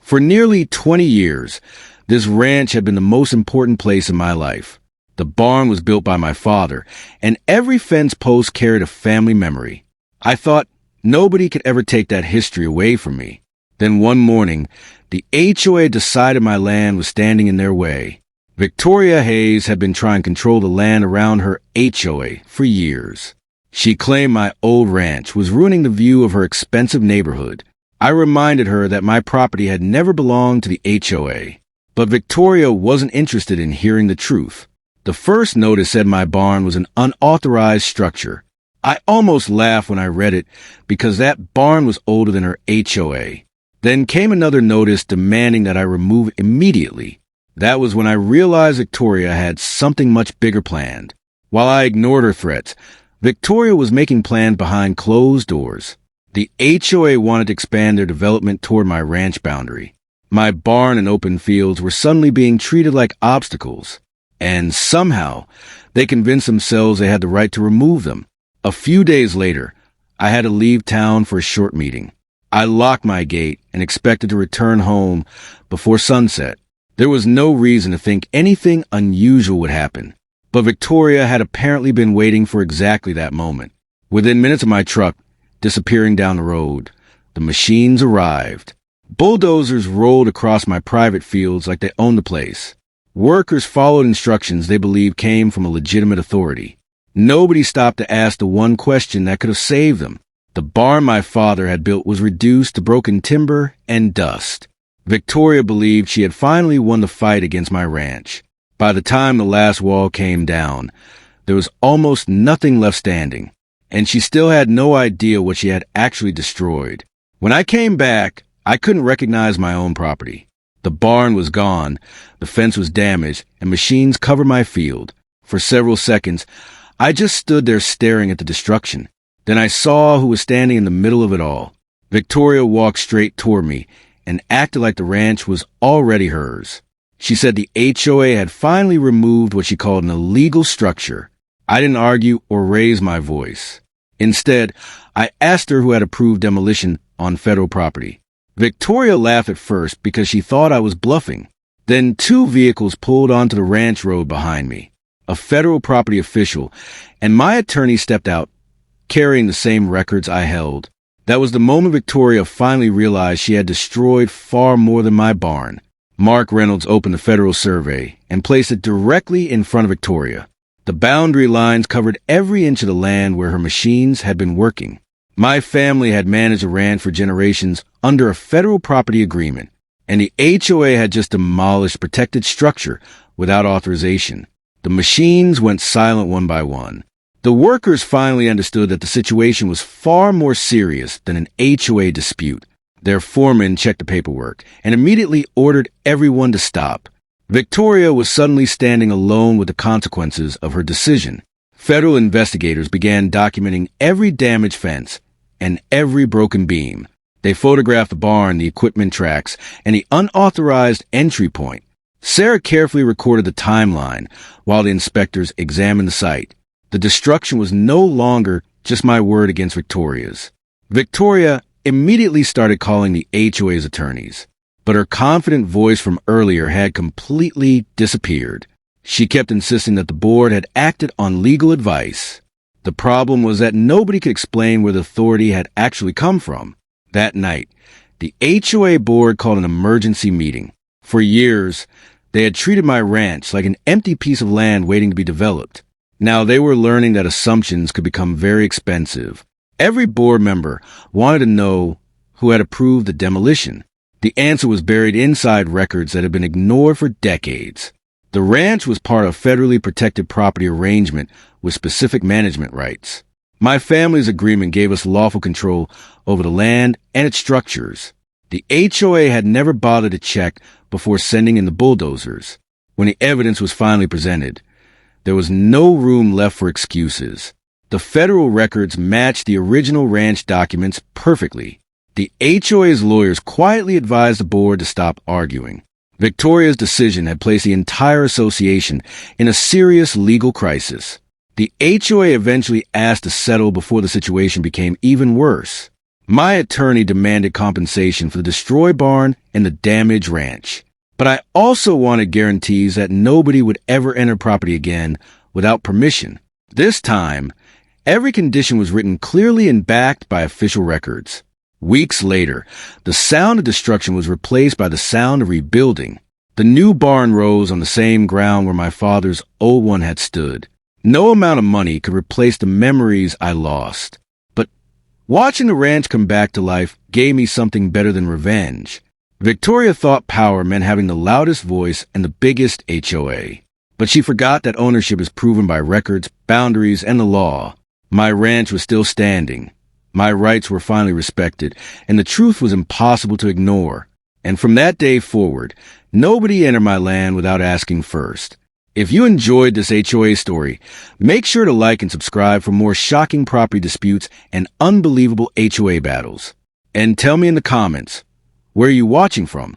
For nearly 20 years, this ranch had been the most important place in my life. The barn was built by my father, and every fence post carried a family memory. I thought nobody could ever take that history away from me. Then one morning, the HOA decided my land was standing in their way. Victoria Hayes had been trying to control the land around her HOA for years. She claimed my old ranch was ruining the view of her expensive neighborhood. I reminded her that my property had never belonged to the HOA. But Victoria wasn't interested in hearing the truth. The first notice said my barn was an unauthorized structure. I almost laughed when I read it because that barn was older than her HOA. Then came another notice demanding that I remove it immediately. That was when I realized Victoria had something much bigger planned. While I ignored her threats, Victoria was making plans behind closed doors. The HOA wanted to expand their development toward my ranch boundary. My barn and open fields were suddenly being treated like obstacles. And somehow, they convinced themselves they had the right to remove them. A few days later, I had to leave town for a short meeting. I locked my gate and expected to return home before sunset. There was no reason to think anything unusual would happen. But Victoria had apparently been waiting for exactly that moment. Within minutes of my truck disappearing down the road, the machines arrived. Bulldozers rolled across my private fields like they owned the place. Workers followed instructions they believed came from a legitimate authority. Nobody stopped to ask the one question that could have saved them. The barn my father had built was reduced to broken timber and dust. Victoria believed she had finally won the fight against my ranch. By the time the last wall came down, there was almost nothing left standing, and she still had no idea what she had actually destroyed. When I came back, I couldn't recognize my own property. The barn was gone, the fence was damaged, and machines covered my field. For several seconds, I just stood there staring at the destruction. Then I saw who was standing in the middle of it all. Victoria walked straight toward me and acted like the ranch was already hers. She said the HOA had finally removed what she called an illegal structure. I didn't argue or raise my voice. Instead, I asked her who had approved demolition on federal property. Victoria laughed at first because she thought I was bluffing. Then 2 vehicles pulled onto the ranch road behind me. A federal property official and my attorney stepped out, carrying the same records I held. That was the moment Victoria finally realized she had destroyed far more than my barn. Mark Reynolds opened the federal survey and placed it directly in front of Victoria. The boundary lines covered every inch of the land where her machines had been working. My family had managed a ranch for generations under a federal property agreement, and the HOA had just demolished protected structure without authorization. The machines went silent one by one. The workers finally understood that the situation was far more serious than an HOA dispute. Their foreman checked the paperwork and immediately ordered everyone to stop. Victoria was suddenly standing alone with the consequences of her decision. Federal investigators began documenting every damaged fence and every broken beam. They photographed the barn, the equipment tracks, and the unauthorized entry point. Sarah carefully recorded the timeline while the inspectors examined the site. The destruction was no longer just my word against Victoria's. Victoria immediately started calling the HOA's attorneys, but her confident voice from earlier had completely disappeared. She kept insisting that the board had acted on legal advice. The problem was that nobody could explain where the authority had actually come from. That night, the HOA board called an emergency meeting. For years, they had treated my ranch like an empty piece of land waiting to be developed. Now they were learning that assumptions could become very expensive. Every board member wanted to know who had approved the demolition. The answer was buried inside records that had been ignored for decades. The ranch was part of a federally protected property arrangement with specific management rights. My family's agreement gave us lawful control over the land and its structures. The HOA had never bothered to check before sending in the bulldozers. When the evidence was finally presented, there was no room left for excuses. The federal records matched the original ranch documents perfectly. The HOA's lawyers quietly advised the board to stop arguing. Victoria's decision had placed the entire association in a serious legal crisis. The HOA eventually asked to settle before the situation became even worse. My attorney demanded compensation for the destroyed barn and the damaged ranch. But I also wanted guarantees that nobody would ever enter property again without permission. This time, every condition was written clearly and backed by official records. Weeks later, the sound of destruction was replaced by the sound of rebuilding. The new barn rose on the same ground where my father's old one had stood. No amount of money could replace the memories I lost. But watching the ranch come back to life gave me something better than revenge. Victoria thought power meant having the loudest voice and the biggest HOA. But she forgot that ownership is proven by records, boundaries, and the law. My ranch was still standing. My rights were finally respected, and the truth was impossible to ignore. And from that day forward, nobody entered my land without asking first. If you enjoyed this HOA story, make sure to like and subscribe for more shocking property disputes and unbelievable HOA battles. And tell me in the comments, where are you watching from?